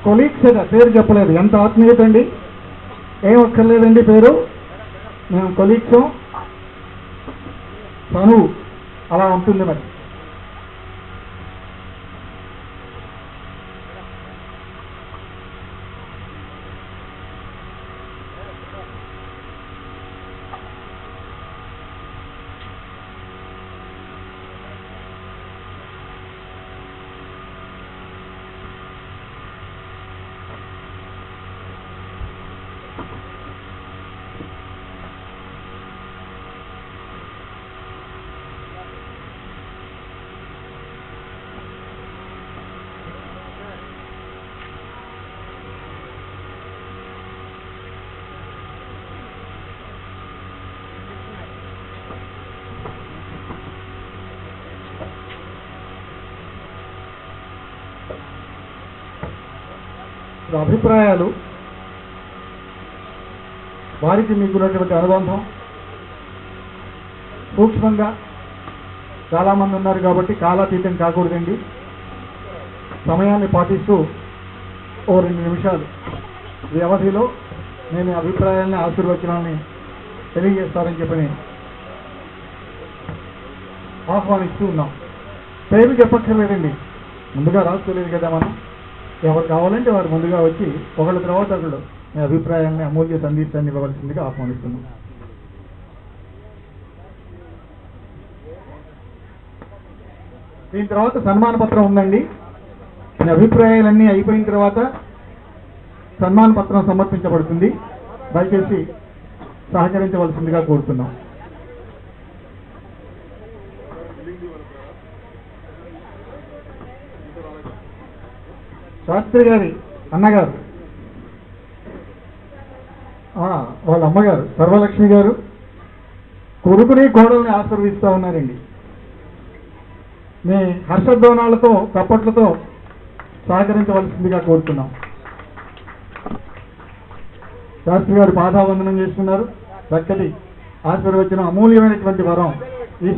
Colleagues పేరు చెప్పలేదు, ఎంత ఆత్మీయత అండి. ఏం ఒక్కర్లేదండి పేరు, మేము కొలీగ్స్ తను అలా ఉంటుంది. మరి అభిప్రాయాలు, వారికి మీకున్నటువంటి అనుబంధం సూక్ష్మంగా చాలామంది ఉన్నారు కాబట్టి కాలాతీతం కాకూడదండి. సమయాన్ని పాటిస్తూ 2 నిమిషాలు వ్యవధిలో నేను అభిప్రాయాలని ఆశీర్వచనాలని తెలియజేస్తారని చెప్పని ఆహ్వానిస్తూ ఉన్నాం. పేరు చెప్పక్కర్లేదండి, ముందుగా రాసుకోలేదు కదా మనం. ఎవరు కావాలంటే వారు ముందుగా వచ్చి ఒకళ్ళ తర్వాత ఒకళ్ళు మీ అభిప్రాయాన్ని, అమూల్య సందేశాన్ని ఇవ్వవలసిందిగా ఆహ్వానిస్తున్నాం. దీని తర్వాత సన్మాన పత్రం ఉందండి. మీ అభిప్రాయాలన్నీ అయిపోయిన తర్వాత సన్మాన పత్రం సమర్పించబడుతుంది. దయచేసి సహకరించవలసిందిగా కోరుతున్నాం. శాస్త్రి గారి అన్నగారు, వాళ్ళ అమ్మగారు సర్వలక్ష్మి గారు కొడుకుని కోడల్ని ఆశీర్వదిస్తూ ఉన్నారండి. మీ హర్షధ్వానాలతో చప్పట్లతో సహకరించవలసిందిగా కోరుతున్నాం. శాస్త్రి గారు పాదావందనం చేస్తున్నారు. చక్కటి ఆశీర్వచనం, అమూల్యమైనటువంటి వరం ఈ